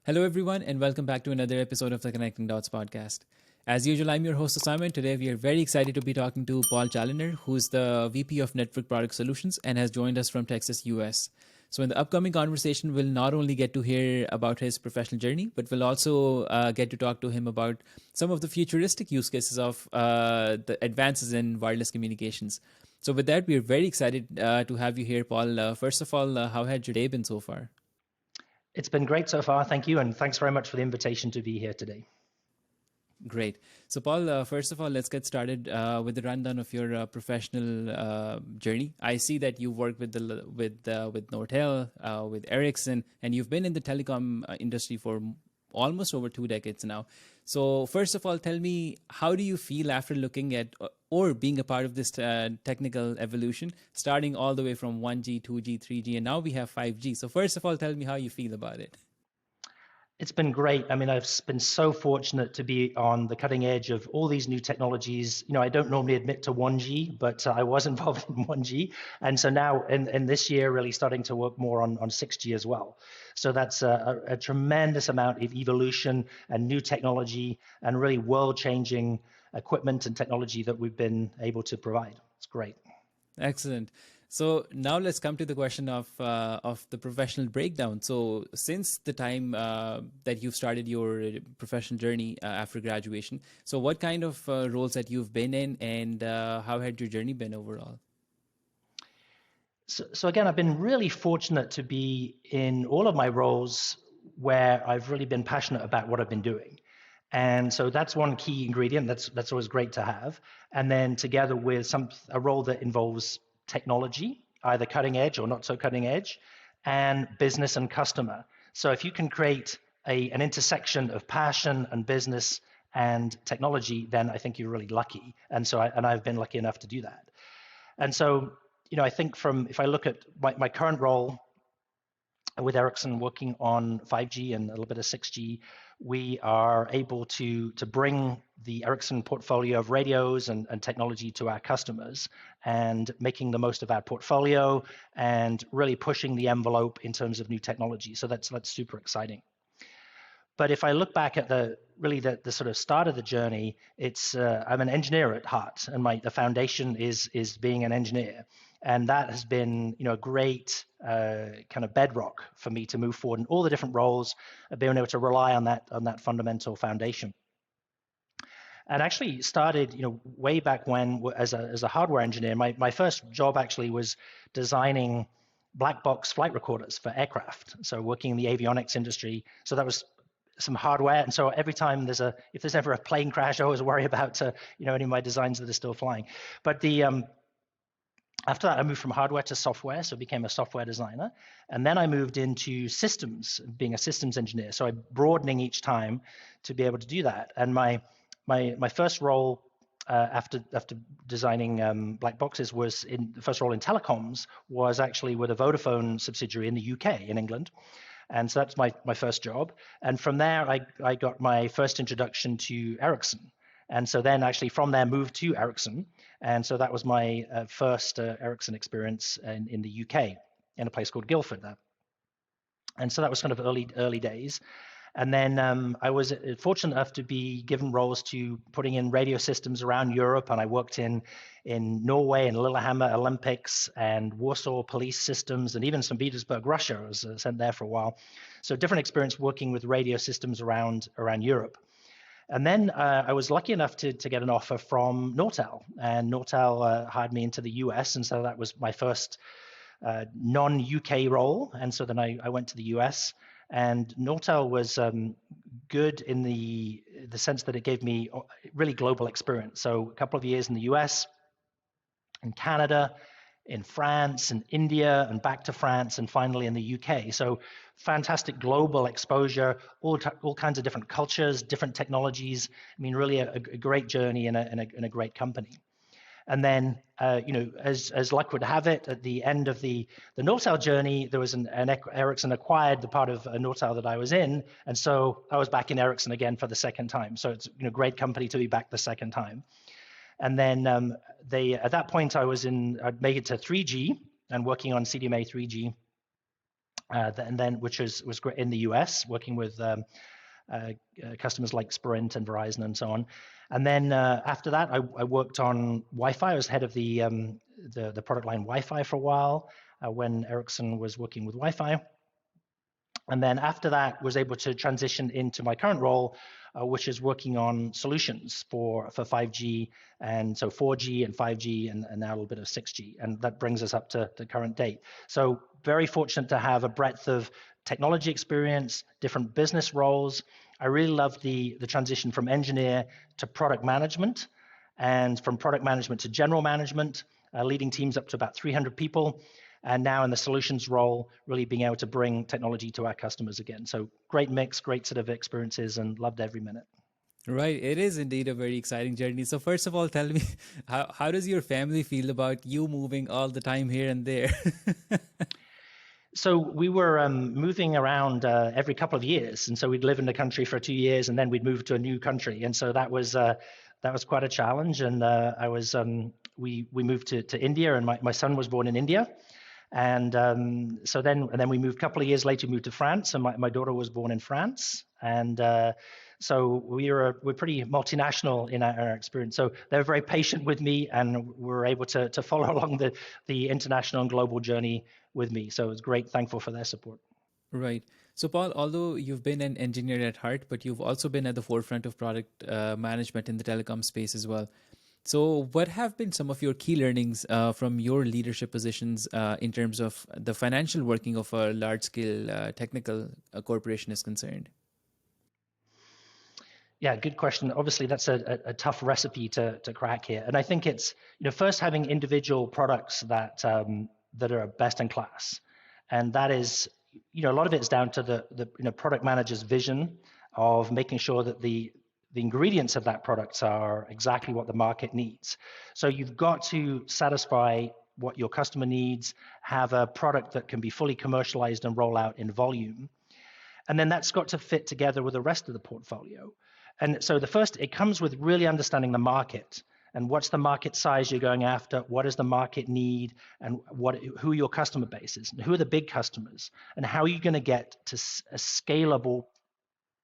Hello, everyone, and welcome back to another episode of the Connecting Dots podcast. As usual, I'm your host, Usama, and today we are very excited to be talking to Paul Challoner, who's the VP of Network Product Solutions and has joined us from Texas, US. So, in the upcoming conversation, we'll not only get to hear about his professional journey, but we'll also get to talk to him about some of the futuristic use cases of the advances in wireless communications. So, with that, we're very excited to have you here, Paul. First of all, how had your day been so far? It's been great so far, thank you, and thanks very much for the invitation to be here today. Great. So, Paul, first of all, let's get started with the rundown of your professional journey. I see that you work with with Nortel, with Ericsson, and you've been in the telecom industry for almost over 2 decades now. So, first of all, tell me, how do you feel after looking at or being a part of this technical evolution, starting all the way from 1G, 2G, 3G, and now we have 5G. So, first of all, tell me how you feel about it. It's been great. I mean, I've been so fortunate to be on the cutting edge of all these new technologies. You know, I don't normally admit to 1G, but I was involved in 1G. And so now in this year, really starting to work more on 6G as well. So that's a tremendous amount of evolution and new technology and really world-changing equipment and technology that we've been able to provide. It's great. Excellent. So now let's come to the question of the professional breakdown. So since the time that you've started your professional journey after graduation, so what kind of roles that you've been in, and how had your journey been overall? So again, I've been really fortunate to be in all of my roles where I've really been passionate about what I've been doing. And so that's one key ingredient. That's always great to have. And then together with a role that involves technology, either cutting edge or not so cutting edge, and business and customer. So if you can create an intersection of passion and business and technology, then I think you're really lucky. And so I've been lucky enough to do that. And so, you know, I think if I look at my current role with Ericsson working on 5G and a little bit of 6G, we are able to bring the Ericsson portfolio of radios and technology to our customers and making the most of our portfolio and really pushing the envelope in terms of new technology. So that's super exciting. But if I look back at the sort of start of the journey, I'm an engineer at heart, and the foundation is being an engineer. And that has been, you know, a great kind of bedrock for me to move forward in all the different roles, being able to rely on that fundamental foundation. And actually started, you know, way back when as a hardware engineer. My first job actually was designing black box flight recorders for aircraft. So working in the avionics industry. So that was some hardware. And so every time if there's ever a plane crash, I always worry about you know, any of my designs that are still flying. But after that, I moved from hardware to software, so I became a software designer. And then I moved into systems, being a systems engineer. So I'm broadening each time to be able to do that. And my first role after designing black boxes was the first role in telecoms was actually with a Vodafone subsidiary in the UK, in England. And so that's my first job. And from there, I got my first introduction to Ericsson. And so then actually from there moved to Ericsson. And so that was my first Ericsson experience in the UK in a place called Guildford there. And so that was kind of early days. And then I was fortunate enough to be given roles to putting in radio systems around Europe. And I worked in Norway and Lillehammer Olympics and Warsaw police systems and even St. Petersburg, Russia. I was sent there for a while. So different experience working with radio systems around Europe. And then I was lucky enough to get an offer from Nortel, and Nortel hired me into the US. And so that was my first non-UK role. And so then I went to the US, and Nortel was good in the sense that it gave me really global experience. So a couple of years in the US, in Canada, in France and India, and back to France, and finally in the UK. So fantastic global exposure, all kinds of different cultures, different technologies. I mean, really a great journey in a great company. And then, you know, as luck would have it, at the end of the Nortel journey, there was an Ericsson acquired the part of Nortel that I was in, and so I was back in Ericsson again for the second time. So it's, you know, great company to be back the second time. And then at that point I'd made it to 3G and working on CDMA 3G. and then which was great in the US, working with customers like Sprint and Verizon and so on. And then after that, I worked on Wi-Fi. I was head of the product line Wi-Fi for a while when Ericsson was working with Wi-Fi. And then after that, was able to transition into my current role, which is working on solutions for 5G, and so 4G and 5G, and now a little bit of 6G. And that brings us up to the current date. So very fortunate to have a breadth of technology experience, different business roles. I really love the transition from engineer to product management, and from product management to general management, leading teams up to about 300 people. And now in the solutions role, really being able to bring technology to our customers again. So great mix, great set of experiences, and loved every minute. Right. It is indeed a very exciting journey. So first of all, tell me, how does your family feel about you moving all the time here and there? So we were moving around every couple of years, and so we'd live in the country for 2 years, and then we'd move to a new country, and so that was quite a challenge. And we moved to India, and my son was born in India. And so then we moved a couple of years later, we moved to France, and my daughter was born in France. And so we're pretty multinational in our experience. So they're very patient with me, and we're able to follow along the international and global journey with me. So it's great, thankful for their support. Right. So, Paul, although you've been an engineer at heart, but you've also been at the forefront of product management in the telecom space as well. So, what have been some of your key learnings from your leadership positions in terms of the financial working of a large-scale technical corporation is concerned? Yeah, good question. Obviously, that's a tough recipe to crack here, and I think it's first having individual products that are best in class, and that is a lot of it's down to the product manager's vision of making sure that the ingredients of that product are exactly what the market needs. So you've got to satisfy what your customer needs, have a product that can be fully commercialized and roll out in volume. And then that's got to fit together with the rest of the portfolio. And so it comes with really understanding the market and what's the market size you're going after, what does the market need, and who your customer base is, and who are the big customers, and how are you going to get to a scalable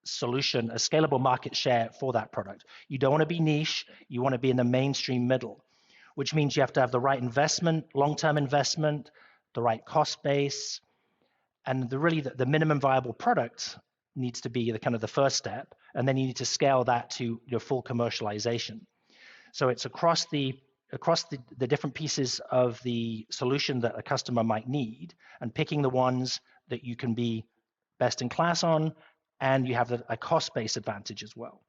solution, a scalable market share for that product. You don't want to be niche, you want to be in the mainstream middle, which means you have to have the right investment, long-term investment, the right cost base, and the minimum viable product needs to be the first step, and then you need to scale that to your full commercialization. So it's across the different pieces of the solution that a customer might need, and picking the ones that you can be best in class on, and you have a cost-based advantage as well.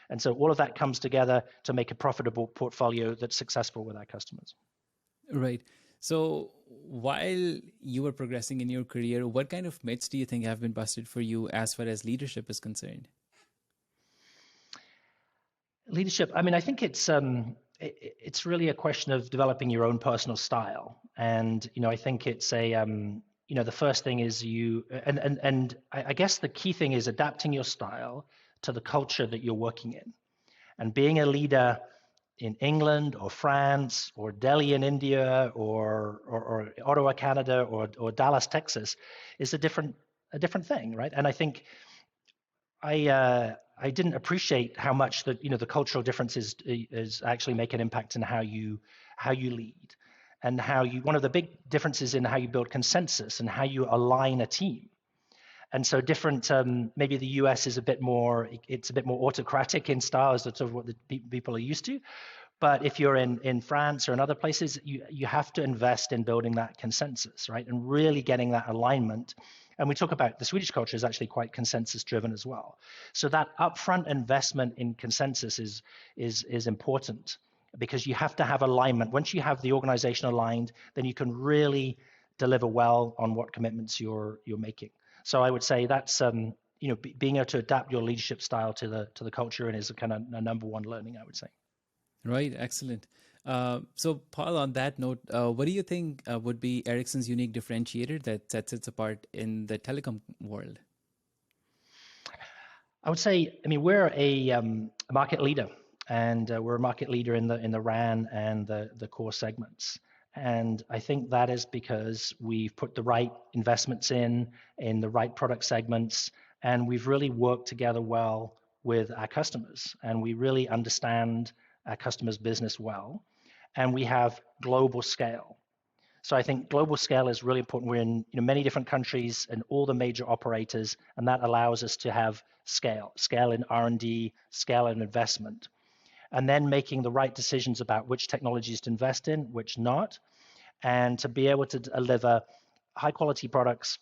And so all of that comes together to make a profitable portfolio that's successful with our customers. Right. So while you were progressing in your career, what kind of myths do you think have been busted for you as far as leadership is concerned? Leadership, I mean, I think it's really a question of developing your own personal style. And, I think it's the first thing is I guess the key thing is adapting your style to the culture that you're working in. And being a leader in England or France or Delhi in India or Ottawa, Canada or Dallas, Texas is a different thing, right? And I think I didn't appreciate how much the cultural differences is actually make an impact in how you lead. And one of the big differences in how you build consensus and how you align a team. And so different, maybe the US is a bit more autocratic in style as sort of what the people are used to. But if you're in France or in other places, you have to invest in building that consensus, right? And really getting that alignment. And we talk about the Swedish culture is actually quite consensus driven as well. So that upfront investment in consensus is important, because you have to have alignment. Once you have the organization aligned, then you can really deliver well on what commitments you're making. So I would say that's being able to adapt your leadership style to the culture and is a kind of a number one learning, I would say. Right, excellent. So, Paul, on that note, what do you think would be Ericsson's unique differentiator that sets it apart in the telecom world? I would say, we're a market leader, and we're a market leader in the RAN and the core segments. And I think that is because we've put the right investments in the right product segments, and we've really worked together well with our customers, and we really understand our customers' business well, and we have global scale. So I think global scale is really important. We're in many different countries and all the major operators, and that allows us to have scale in R&D, scale in investment, and then making the right decisions about which technologies to invest in, which not, and to be able to deliver high quality products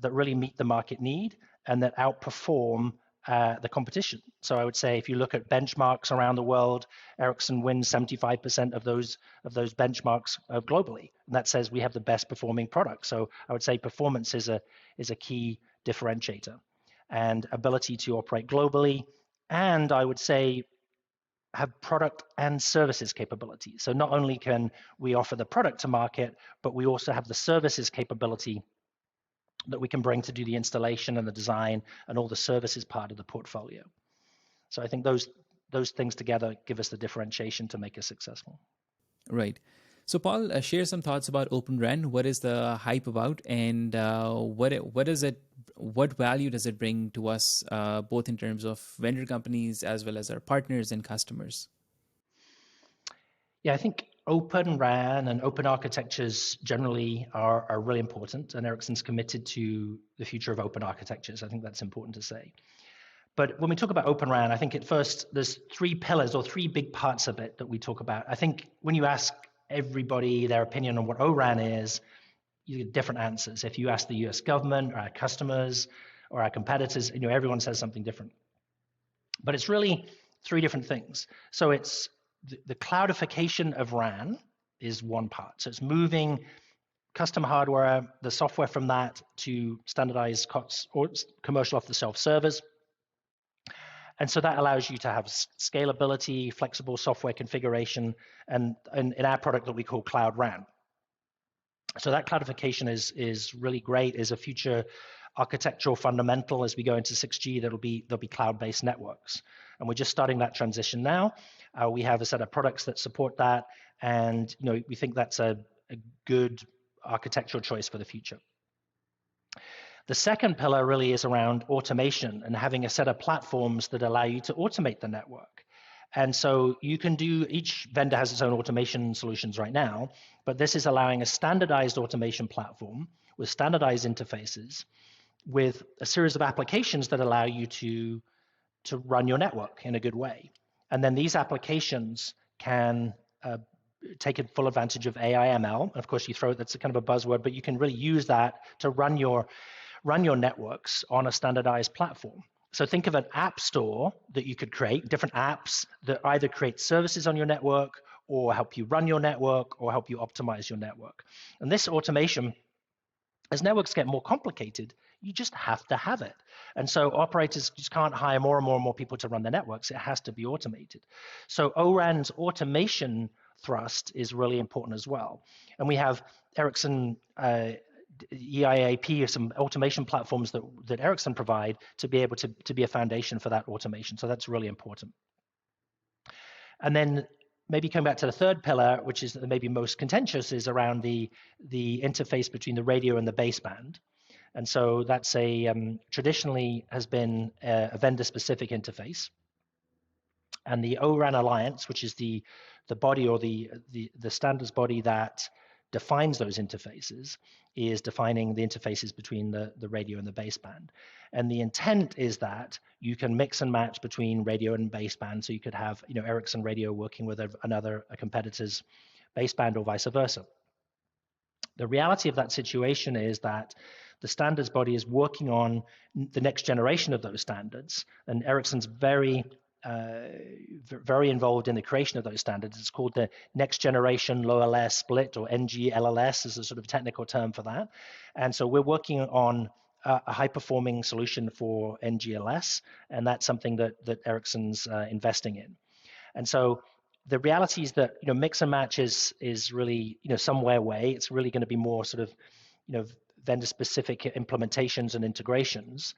that really meet the market need and that outperform the competition. So I would say if you look at benchmarks around the world, Ericsson wins 75% of those benchmarks globally. And that says we have the best performing product. So I would say performance is a key differentiator, and ability to operate globally. And I would say have product and services capability. So not only can we offer the product to market, but we also have the services capability that we can bring to do the installation and the design and all the services part of the portfolio. So I think those things together give us the differentiation to make us successful. Right. So, Paul, share some thoughts about Open RAN. What is the hype about, and what is it? What value does it bring to us, both in terms of vendor companies as well as our partners and customers? Yeah, I think Open RAN and open architectures generally are really important, and Ericsson's committed to the future of open architectures. I think that's important to say. But when we talk about Open RAN, I think at first there's three pillars or three big parts of it that we talk about. I think when you ask everybody their opinion on what O-RAN is, you get different answers. If you ask the US government or our customers or our competitors, everyone says something different. But it's really three different things. So it's the cloudification of RAN is one part. So it's moving custom hardware, the software from that to standardized or commercial off-the-shelf servers. And so that allows you to have scalability, flexible software configuration, and in our product that we call Cloud RAN. So that cloudification is really great, is a future architectural fundamental as we go into 6G. There'll be cloud-based networks. And we're just starting that transition now. We have a set of products that support that, and we think that's a good architectural choice for the future. The second pillar really is around automation and having a set of platforms that allow you to automate the network. And so you can each vendor has its own automation solutions right now, but this is allowing a standardized automation platform with standardized interfaces with a series of applications that allow you to run your network in a good way. And then these applications can take full advantage of AI ML. Of course, that's a kind of a buzzword, but you can really use that to run your networks on a standardized platform. So think of an app store that you could create, different apps that either create services on your network or help you run your network or help you optimize your network. And this automation, as networks get more complicated, you just have to have it. And so operators just can't hire more and more and more people to run their networks. It has to be automated. So O-RAN's automation thrust is really important as well. And we have Ericsson EIAP or some automation platforms that Ericsson provide to be able to be a foundation for that automation. So that's really important. And then maybe coming back to the third pillar, which is maybe most contentious, is around the interface between the radio and the baseband. And so that's traditionally has been a vendor-specific interface. And the O-RAN Alliance, which is the body or the standards body that defines those interfaces, is defining the interfaces between the radio and the baseband. And the intent is that you can mix and match between radio and baseband. So you could have Ericsson radio working with a competitor's baseband or vice versa. The reality of that situation is that the standards body is working on the next generation of those standards, and Ericsson's very involved in the creation of those standards. It's called the Next Generation Low-LS Split, or NGLLS is a sort of technical term for that. And so we're working on a high-performing solution for NGLS, and that's something that Ericsson's investing in. And so the reality is that mix and match is really somewhere away. It's really going to be more sort of vendor-specific implementations and integrations,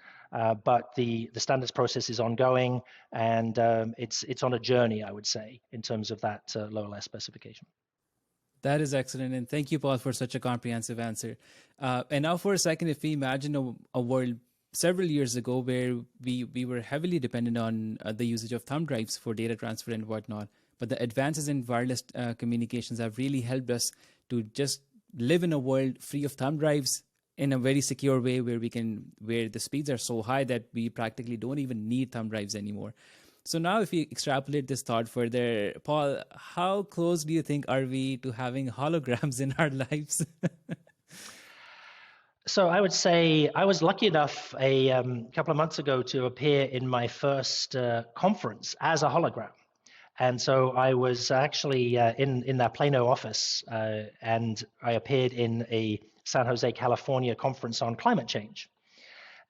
but the standards process is ongoing, and it's on a journey, I would say, in terms of that low-LS specification. That is excellent. And thank you, Paul, for such a comprehensive answer. And now, for a second, if we imagine a world several years ago where we were heavily dependent on the usage of thumb drives for data transfer and whatnot, but the advances in wireless communications have really helped us to just live in a world free of thumb drives in a very secure way where the speeds are so high that we practically don't even need thumb drives anymore. So now if we extrapolate this thought further, Paul, how close do you think are we to having holograms in our lives? So I would say I was lucky enough a couple of months ago to appear in my first conference as a hologram. And so I was actually in that Plano office, and I appeared in a San Jose, California conference on climate change.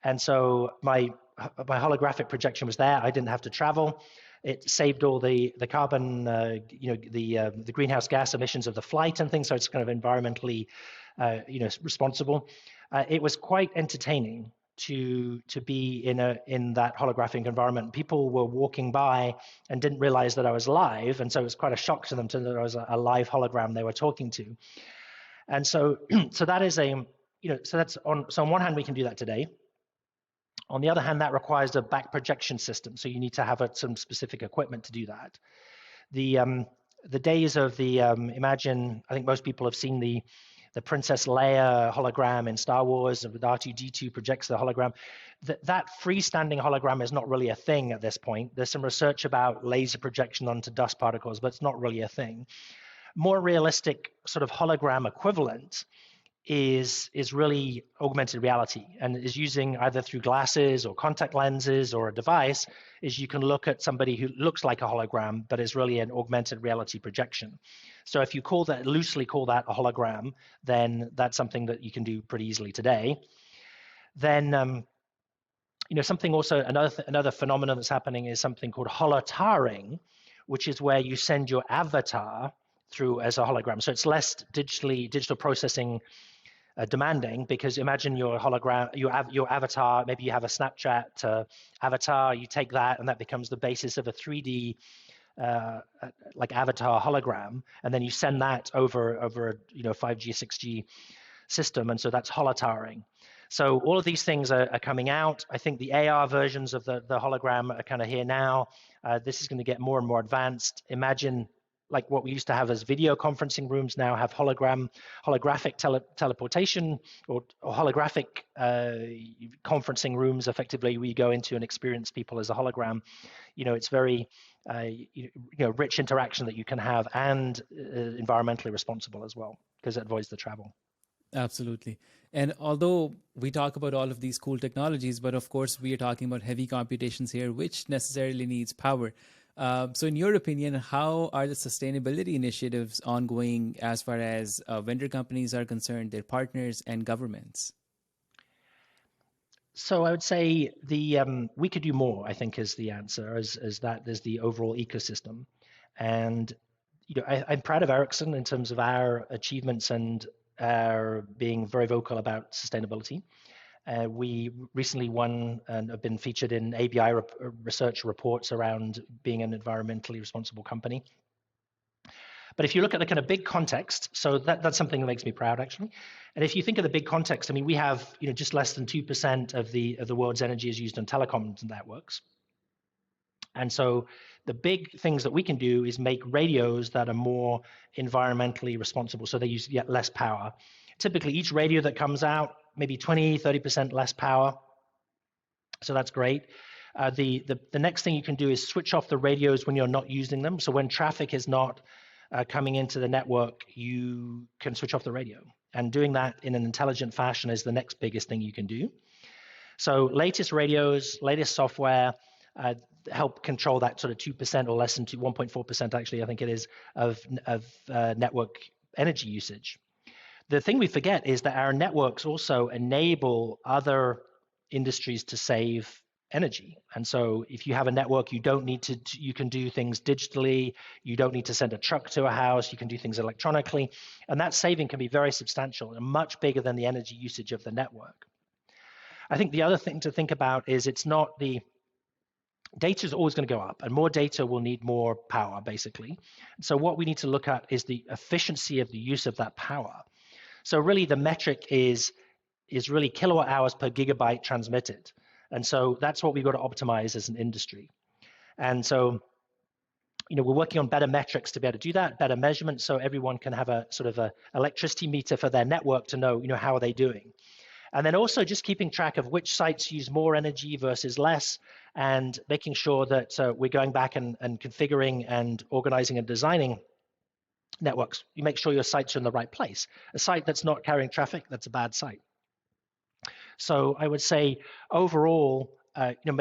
And so my holographic projection was there. I didn't have to travel. It saved all the carbon, the greenhouse gas emissions of the flight and things. So it's kind of environmentally, responsible. It was quite entertaining to be in that holographic environment. People were walking by and didn't realize that I was live, and so it was quite a shock to them to know that I was a live hologram they were talking to. And so, so that is so that's on. So on one hand, we can do that today. On the other hand, that requires a back projection system, so you need to have some specific equipment to do that. The days of the imagine, I think most people have seen the Princess Leia hologram in Star Wars with R2-D2 projects the hologram. That freestanding hologram is not really a thing at this point. There's some research about laser projection onto dust particles, but it's not really a thing. More realistic sort of hologram equivalent is really augmented reality, and is using either through glasses or contact lenses or a device, is you can look at somebody who looks like a hologram but is really an augmented reality projection. So if you loosely call that a hologram, then that's something that you can do pretty easily today. Then something also, another phenomenon that's happening is something called holotaring, which is where you send your avatar through as a hologram. So it's less digital processing demanding, because imagine your hologram, your avatar, maybe you have a Snapchat avatar, you take that and that becomes the basis of a 3D like avatar hologram, and then you send that over a 5G, 6G system, and so that's holotaring. So all of these things are coming out. I think the AR versions of the hologram are kind of here now. This is going to get more and more advanced. Imagine like what we used to have as video conferencing rooms now have holographic teleportation or holographic conferencing rooms, effectively, where you go into and experience people as a hologram. It's very rich interaction that you can have, and environmentally responsible as well, because it avoids the travel. Absolutely. And although we talk about all of these cool technologies, but of course we are talking about heavy computations here, which necessarily needs power. So in your opinion, how are the sustainability initiatives ongoing as far as vendor companies are concerned, their partners and governments? So I would say we could do more, I think, is the answer, as that is the overall ecosystem. And I'm proud of Ericsson in terms of our achievements and our being very vocal about sustainability. We recently won and have been featured in ABI research reports around being an environmentally responsible company. But if you look at the kind of big context, so that's something that makes me proud, actually. And if you think of the big context, I mean, we have just less than 2% of the world's energy is used on telecoms networks. And so the big things that we can do is make radios that are more environmentally responsible, so they use yet less power. Typically, each radio that comes out, maybe 20, 30% less power. So that's great. The next thing you can do is switch off the radios when you're not using them. So when traffic is not coming into the network, you can switch off the radio. And doing that in an intelligent fashion is the next biggest thing you can do. So latest radios, latest software help control that sort of 2% or less than 1.4%, actually, I think it is, of network energy usage. The thing we forget is that our networks also enable other industries to save energy. And so if you have a network, you don't need to, you can do things digitally. You don't need to send a truck to a house. You can do things electronically. And that saving can be very substantial and much bigger than the energy usage of the network. I think the other thing to think about is it's not the data is always going to go up, and more data will need more power, basically. So what we need to look at is the efficiency of the use of that power. So really, the metric is really kilowatt hours per gigabyte transmitted, and so that's what we've got to optimize as an industry. And so, we're working on better metrics to be able to do that, better measurement, so everyone can have a sort of a electricity meter for their network to know, how are they doing. And then also just keeping track of which sites use more energy versus less, and making sure that we're going back and configuring and organizing and designing networks. You make sure your sites are in the right place. A site that's not carrying traffic, that's a bad site. So I would say overall,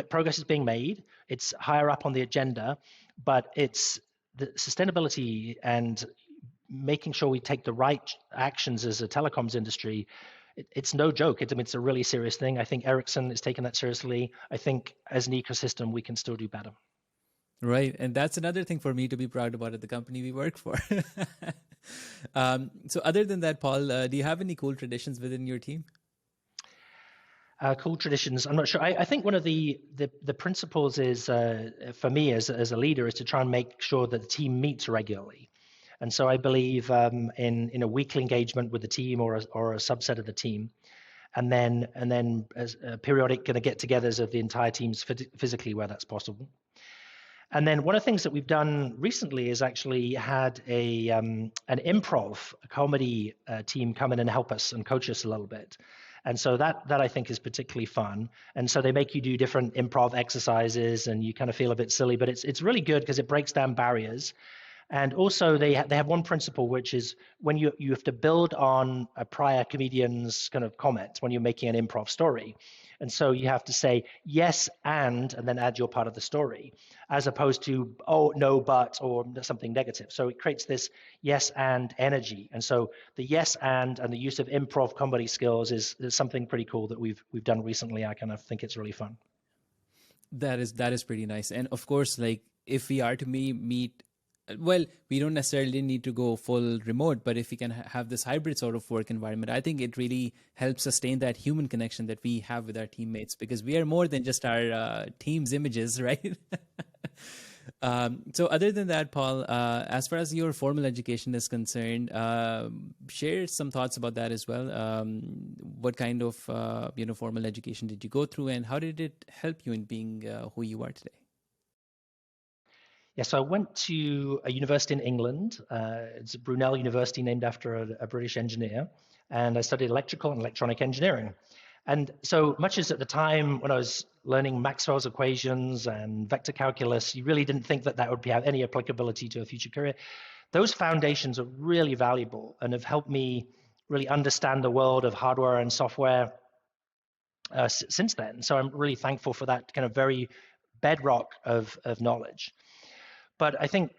progress is being made. It's higher up on the agenda, but it's the sustainability and making sure we take the right actions as a telecoms industry. It's no joke. It's a really serious thing. I think Ericsson is taking that seriously. I think as an ecosystem, we can still do better. Right. And that's another thing for me to be proud about at the company we work for. So other than that, Paul, do you have any cool traditions within your team? Cool traditions. I'm not sure. I think one of the principles is, for me as a leader, is to try and make sure that the team meets regularly. And so I believe in a weekly engagement with the team or a subset of the team, and then as periodic kind of get-togethers of the entire teams physically where that's possible. And then one of the things that we've done recently is actually had an improv comedy team come in and help us and coach us a little bit. And so that I think is particularly fun. And so they make you do different improv exercises, and you kind of feel a bit silly, but it's really good because it breaks down barriers. And also they have one principle, which is when you have to build on a prior comedian's kind of comment when you're making an improv story. And so you have to say yes and then add your part of the story, as opposed to oh no but or something negative. So it creates this yes and energy. And so the yes and the use of improv comedy skills is something pretty cool that we've done recently. I kind of think it's really fun. That is pretty nice. And of course, like if we are to meet, well, we don't necessarily need to go full remote, but if we can have this hybrid sort of work environment, I think it really helps sustain that human connection that we have with our teammates, because we are more than just our team's images, right? So other than that, Paul, as far as your formal education is concerned, share some thoughts about that as well. What kind of formal education did you go through, and how did it help you in being who you are today? Yeah, so I went to a university in England. It's a Brunel University named after a British engineer. And I studied electrical and electronic engineering. And so much as at the time when I was learning Maxwell's equations and vector calculus, you really didn't think that would have any applicability to a future career. Those foundations are really valuable and have helped me really understand the world of hardware and software since then. So I'm really thankful for that kind of very bedrock of knowledge. But I think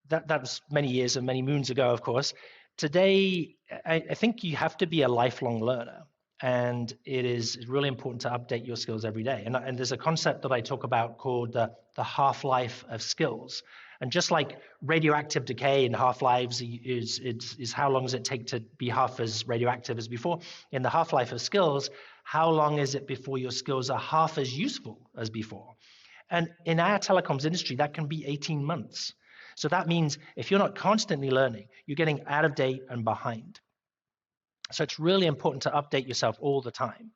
that was many years and many moons ago, of course. Today, I think you have to be a lifelong learner. And it is really important to update your skills every day. And there's a concept that I talk about called the half-life of skills. And just like radioactive decay in half-lives is how long does it take to be half as radioactive as before? In the half-life of skills, how long is it before your skills are half as useful as before? And in our telecoms industry, that can be 18 months. So that means if you're not constantly learning, you're getting out of date and behind. So it's really important to update yourself all the time.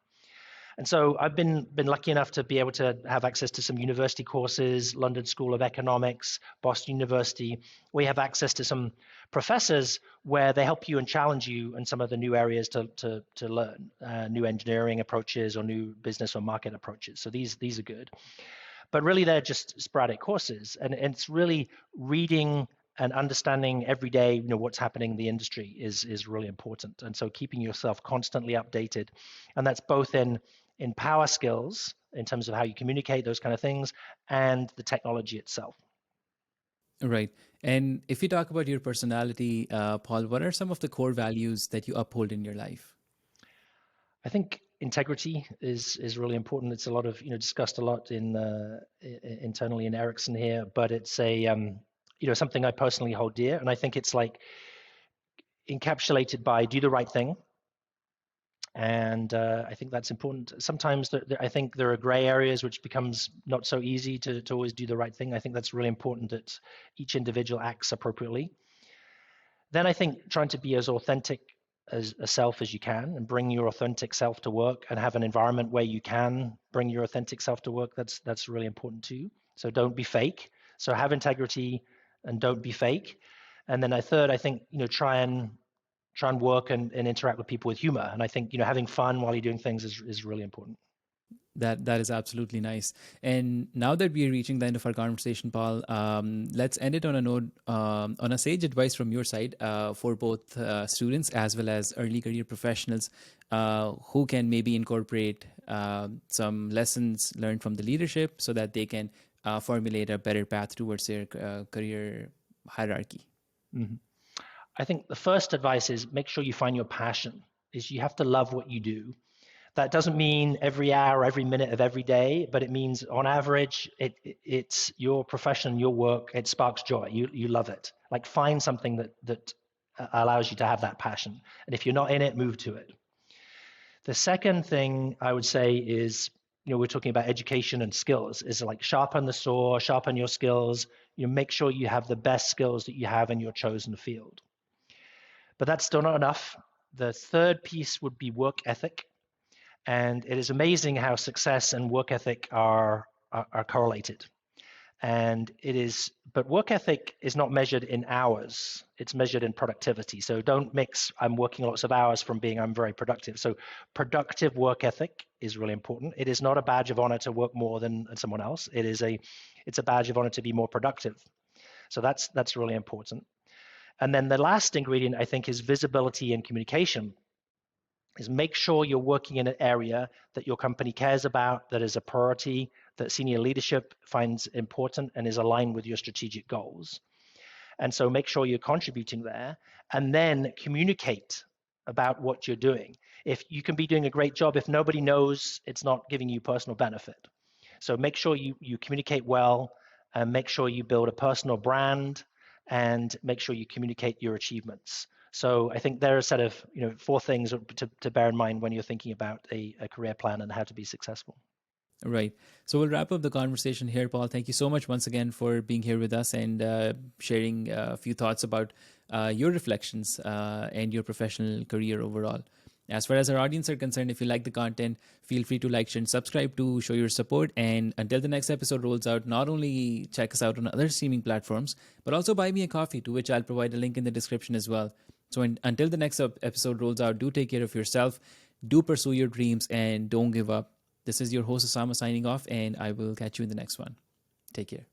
And so I've been lucky enough to be able to have access to some university courses, London School of Economics, Boston University. We have access to some professors where they help you and challenge you in some of the new areas to learn, new engineering approaches or new business or market approaches. So these are good. But really, they're just sporadic courses. And it's really reading and understanding every day, what's happening in the industry is really important. And so keeping yourself constantly updated. And that's both in power skills, in terms of how you communicate, those kind of things, and the technology itself. Right. And if you talk about your personality, Paul, what are some of the core values that you uphold in your life? I think integrity is really important. It's a lot of discussed a lot internally in Ericsson here, but it's a something I personally hold dear, and I think it's like encapsulated by do the right thing And I think that's important. Sometimes I think there are gray areas which becomes not so easy to always do the right thing. I think that's really important that each individual acts appropriately. Then I think trying to be as authentic as a self as you can and bring your authentic self to work and have an environment where you can bring your authentic self to work. That's really important too. So don't be fake. So have integrity and don't be fake. And then third, I think, try and work and interact with people with humor. And I think, having fun while you're doing things is really important. That is absolutely nice. And now that we are reaching the end of our conversation, Paul, let's end it on a note, on a sage advice from your side for both students as well as early career professionals who can maybe incorporate some lessons learned from the leadership so that they can formulate a better path towards their career hierarchy. Mm-hmm. I think the first advice is make sure you find your passion. Is you have to love what you do. That doesn't mean every hour, every minute of every day, but it means on average, it's your profession, your work, it sparks joy. You love it. Like find something that allows you to have that passion. And if you're not in it, move to it. The second thing I would say is, we're talking about education and skills, is like sharpen the saw, sharpen your skills, make sure you have the best skills that you have in your chosen field. But that's still not enough. The third piece would be work ethic. And it is amazing how success and work ethic are correlated. And but work ethic is not measured in hours, it's measured in productivity. So don't mix I'm working lots of hours from being I'm very productive. So productive work ethic is really important. It is not a badge of honor to work more than someone else. It's a badge of honor to be more productive. So that's really important. And then the last ingredient, I think, is visibility and communication. Is make sure you're working in an area that your company cares about, that is a priority, that senior leadership finds important and is aligned with your strategic goals. And so make sure you're contributing there and then communicate about what you're doing. If you can be doing a great job, if nobody knows, it's not giving you personal benefit. So make sure you communicate well and make sure you build a personal brand and make sure you communicate your achievements. So I think there are a set of 4 things to bear in mind when you're thinking about a career plan and how to be successful. Right. So we'll wrap up the conversation here, Paul. Thank you so much once again for being here with us and sharing a few thoughts about your reflections and your professional career overall. As far as our audience are concerned, if you like the content, feel free to like, share, and subscribe to show your support. And until the next episode rolls out, not only check us out on other streaming platforms, but also buy me a coffee, to which I'll provide a link in the description as well. So until the next episode rolls out, do take care of yourself, do pursue your dreams, and don't give up. This is your host, Usama, signing off, and I will catch you in the next one. Take care.